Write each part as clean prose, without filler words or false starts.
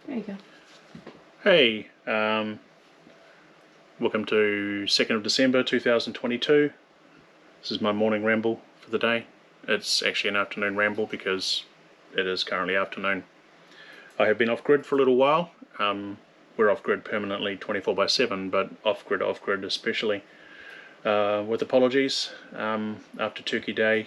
There you go. Hey, welcome to 2nd of December 2022. This is my morning ramble for the day. It's actually an afternoon ramble because it is currently afternoon. I have been off-grid for a little while. We're off-grid permanently 24/7, but off-grid especially. With apologies, after Turkey Day,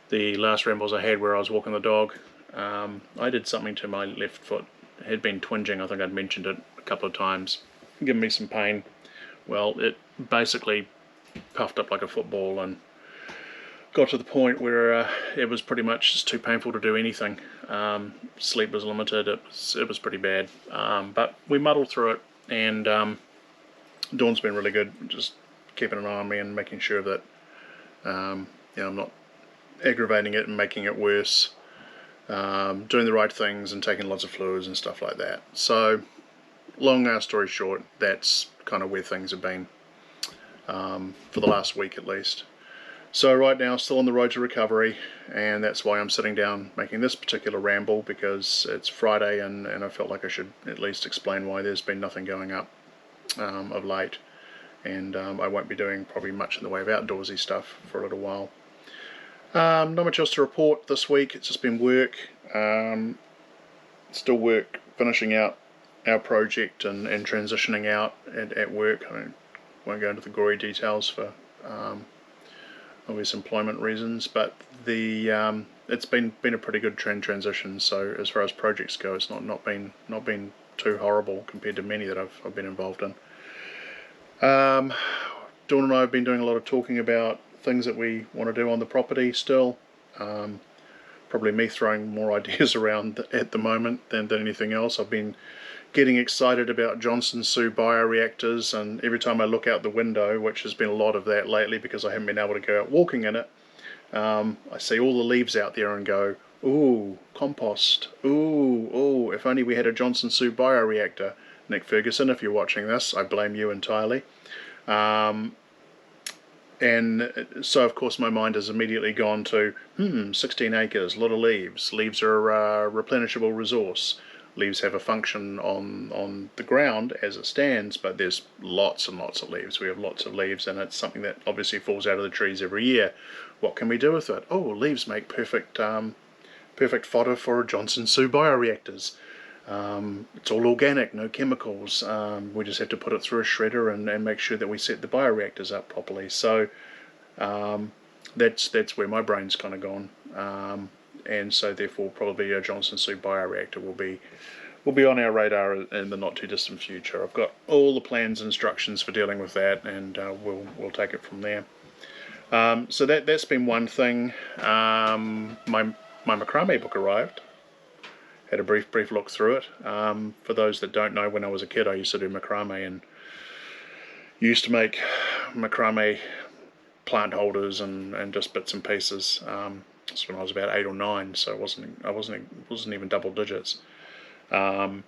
the last rambles I had where I was walking the dog, I did something to my left foot. It had been twinging, I think I'd mentioned it a couple of times, giving me some pain. Well, it basically puffed up like a football and got to the point where it was pretty much just too painful to do anything. Sleep was limited, it was pretty bad. But we muddled through it, and Dawn's been really good, just keeping an eye on me and making sure that I'm not aggravating it and making it worse. Doing the right things and taking lots of fluids and stuff like that. So, long story short, that's kind of where things have been for the last week at least. So right now, still on the road to recovery, and that's why I'm sitting down making this particular ramble, because it's Friday and I felt like I should at least explain why there's been nothing going up of late, and I won't be doing probably much in the way of outdoorsy stuff for a little while. Not much else to report this week. It's just been work. Still work, finishing out our project and transitioning out at work. I won't go into the gory details for obvious employment reasons, but it's been a pretty good transition. So as far as projects go, it's not been too horrible compared to many that I've been involved in. Dawn and I have been doing a lot of talking about things that we want to do on the property still. Probably me throwing more ideas around at the moment than anything else. I've been getting excited about Johnson Sioux bioreactors, and every time I look out the window, which has been a lot of that lately because I haven't been able to go out walking in it, I see all the leaves out there and go, ooh, compost, ooh, if only we had a Johnson Sioux bioreactor. Nick Ferguson, if you're watching this, I blame you entirely. And so, of course, my mind has immediately gone to, 16 acres, a lot of leaves. Leaves are a replenishable resource. Leaves have a function on the ground as it stands, but there's lots and lots of leaves. We have lots of leaves, and it's something that obviously falls out of the trees every year. What can we do with it? Oh, leaves make perfect fodder for Johnson Sioux bioreactors. It's all organic, no chemicals. We just have to put it through a shredder and make sure that we set the bioreactors up properly. So that's where my brain's kind of gone. And so therefore probably a Johnson Sioux bioreactor will be on our radar in the not too distant future. I've got all the plans and instructions for dealing with that, and we'll take it from there. So that's been one thing. My macrame book arrived. Had a brief look through it. For those that don't know, when I was a kid I used to do macrame and used to make macrame plant holders and just bits and pieces. That's when I was about 8 or 9, so I wasn't even double digits. And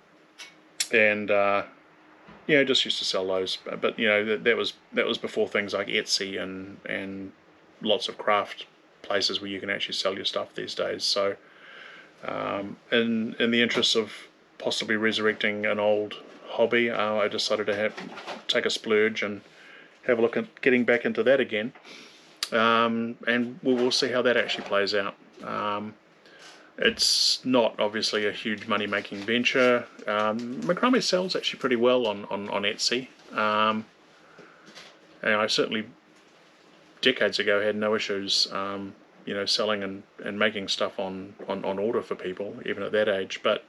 just used to sell those. But that was before things like Etsy and lots of craft places where you can actually sell your stuff these days. So in the interest of possibly resurrecting an old hobby, I decided to take a splurge and have a look at getting back into that again. And we'll see how that actually plays out. It's not obviously a huge money-making venture. Macrame sells actually pretty well on Etsy. And I certainly decades ago had no issues selling and making stuff on order for people, even at that age. But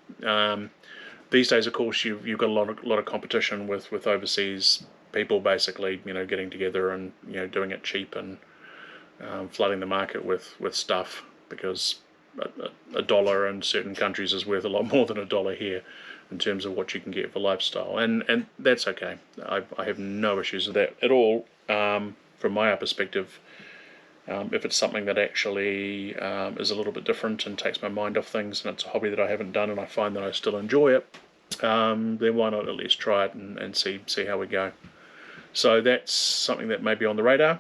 these days, of course, you've got a lot of competition with overseas people, basically, getting together and doing it cheap and flooding the market with stuff, because a dollar in certain countries is worth a lot more than a dollar here in terms of what you can get for lifestyle, and that's okay. I have no issues with that at all. From my perspective, if it's something that actually is a little bit different and takes my mind off things, and it's a hobby that I haven't done and I find that I still enjoy it, then why not at least try it and see how we go. So that's something that may be on the radar.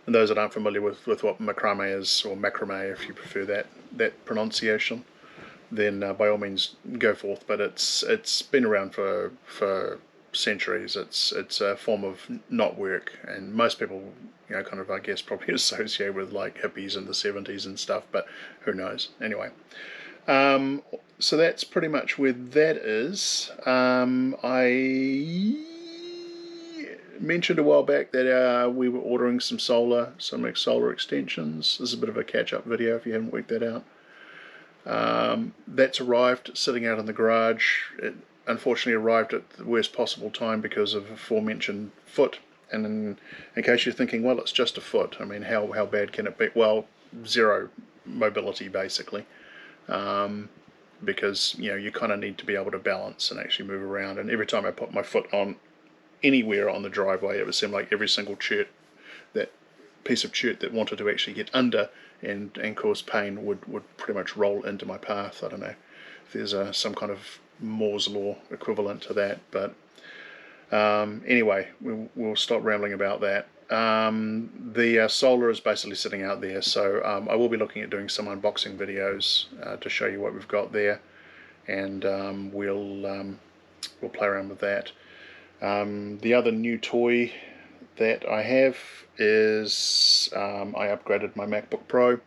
In And those that aren't familiar with what macrame is, or macrame if you prefer that pronunciation, then by all means go forth. But it's been around for centuries. It's a form of knot work, and most people, kind of, I guess, probably associate with like hippies in the 70s and stuff, but who knows. Anyway, so that's pretty much where that is. I mentioned a while back that we were ordering some solar extensions. This is a bit of a catch-up video if you haven't worked that out. That's arrived, sitting out in the garage. It unfortunately arrived at the worst possible time because of aforementioned foot. And in case you're thinking, well, it's just a foot, I mean, how bad can it be? Well, zero mobility basically, because you kind of need to be able to balance and actually move around. And every time I put my foot on anywhere on the driveway, it would seem like every single piece of chert that wanted to actually get under and cause pain would pretty much roll into my path. I don't know if there's some kind of Moore's law equivalent to that, but anyway, we'll stop rambling about that. The solar is basically sitting out there, so I will be looking at doing some unboxing videos to show you what we've got there, and we'll play around with that. The other new toy that I have is I upgraded my MacBook Pro.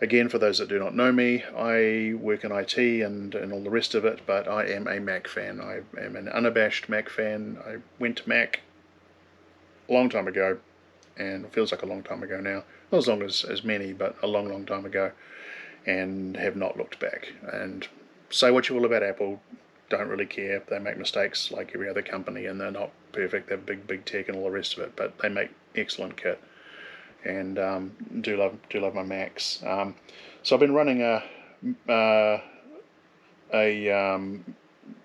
Again, for those that do not know me, I work in IT and all the rest of it, but I am a Mac fan. I am an unabashed Mac fan. I went to Mac a long time ago, and it feels like a long time ago now. Not as long as many, but a long time ago, and have not looked back. And say what you will about Apple, don't really care. They make mistakes like every other company, and they're not perfect. They're big tech and all the rest of it, but they make excellent kit, and do love my Macs. So I've been running a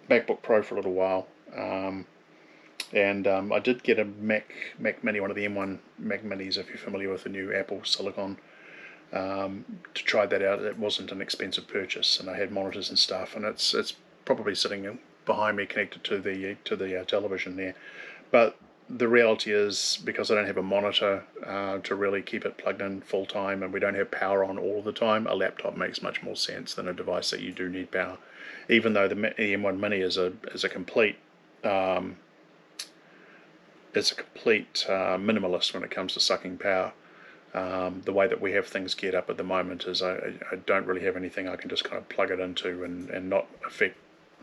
MacBook Pro for a little while, and I did get a Mac Mini, one of the M1 Mac Minis, if you're familiar with the new Apple Silicon, to try that out. It wasn't an expensive purchase, and I had monitors and stuff, and it's probably sitting behind me connected to the television there. But the reality is, because I don't have a monitor to really keep it plugged in full time, and we don't have power on all the time, a laptop makes much more sense than a device that you do need power. Even though the M1 Mini is a complete minimalist when it comes to sucking power. The way that we have things geared up at the moment is I don't really have anything I can just kind of plug it into and not affect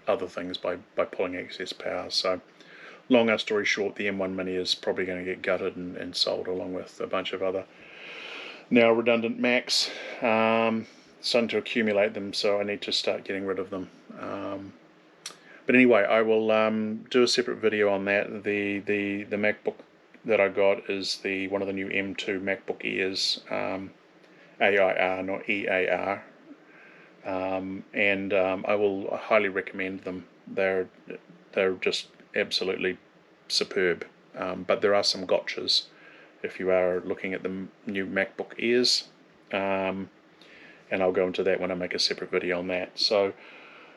other things by pulling excess power. So long story short, the M1 Mini is probably going to get gutted and sold, along with a bunch of other now redundant Macs. Starting to accumulate them, so I need to start getting rid of them. But anyway, I will do a separate video on that. The MacBook that I got is one of the new M2 MacBook Airs, AIR, not EAR. And I will highly recommend them. They're just absolutely superb. But there are some gotchas if you are looking at the new MacBook Airs, and I'll go into that when I make a separate video on that. So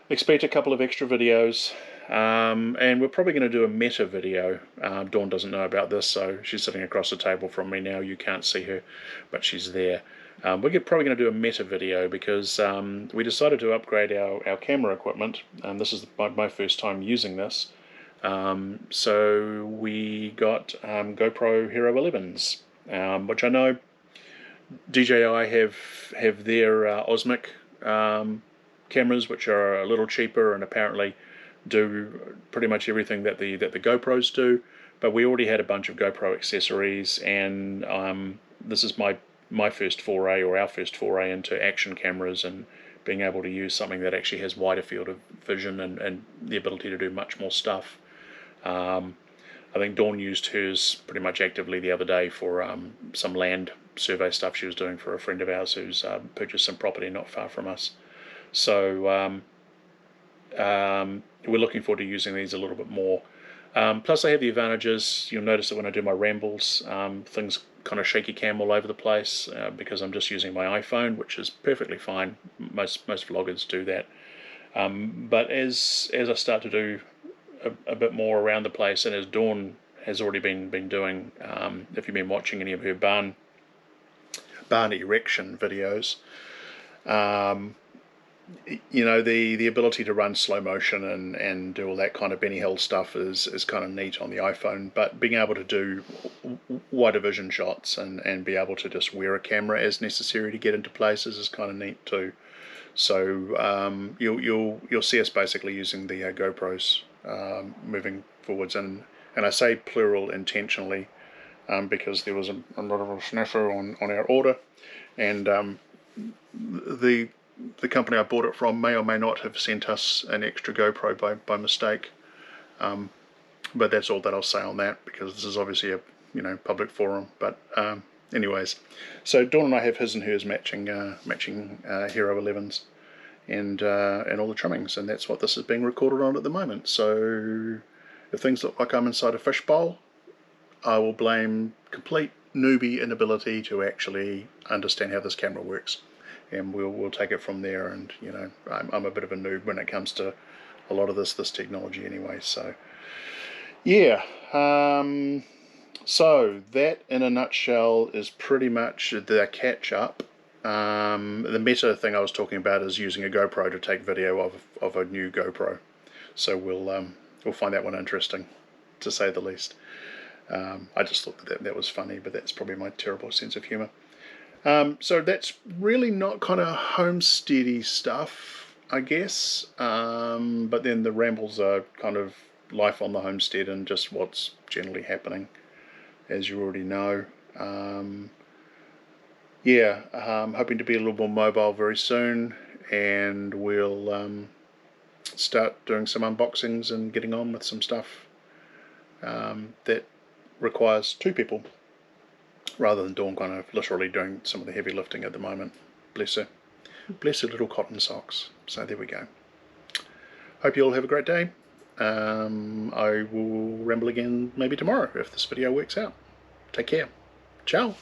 expect a couple of extra videos, and we're probably going to do a meta video. Dawn doesn't know about this, so she's sitting across the table from me now. You can't see her, but she's there. We're probably going to do a meta video because we decided to upgrade our camera equipment. This is my first time using this. So we got GoPro Hero 11s, which I know DJI have their Osmic cameras, which are a little cheaper and apparently do pretty much everything that the GoPros do. But we already had a bunch of GoPro accessories, and this is my first foray, or our first foray, into action cameras and being able to use something that actually has wider field of vision and the ability to do much more stuff. I think Dawn used hers pretty much actively the other day for some land survey stuff she was doing for a friend of ours who's purchased some property not far from us. So we're looking forward to using these a little bit more. Plus they have the advantages. You'll notice that when I do my rambles, things kind of shaky cam all over the place because I'm just using my iPhone, which is perfectly fine. Most vloggers do that. But as I start to do a bit more around the place, and as Dawn has already been doing. If you've been watching any of her barn erection videos, you know, the ability to run slow motion and do all that kind of Benny Hill stuff is kind of neat on the iPhone, but being able to do wider vision shots and be able to just wear a camera as necessary to get into places is kind of neat too. So you'll see us basically using the GoPros moving forwards, and I say plural intentionally because there was a lot of a snafu on our order, and the company I bought it from may or may not have sent us an extra GoPro by mistake, but that's all that I'll say on that, because this is obviously a public forum. But anyways, so Dawn and I have his and hers matching Hero 11s and all the trimmings, and that's what this is being recorded on at the moment. So if things look like I'm inside a fishbowl, I will blame complete newbie inability to actually understand how this camera works, and we'll take it from there. And I'm a bit of a noob when it comes to a lot of this technology anyway. So yeah, so that in a nutshell is pretty much the catch up. The meta thing I was talking about is using a GoPro to take video of a new GoPro. So we'll find that one interesting, to say the least. I just thought that was funny, but that's probably my terrible sense of humour. So that's really not kind of homesteady stuff, I guess. But then the rambles are kind of life on the homestead and just what's generally happening, as you already know. Hoping to be a little more mobile very soon, and we'll start doing some unboxings and getting on with some stuff that requires two people, rather than Dawn kind of literally doing some of the heavy lifting at the moment. Bless her. Bless her little cotton socks. So there we go. Hope you all have a great day. I will ramble again maybe tomorrow if this video works out. Take care. Ciao.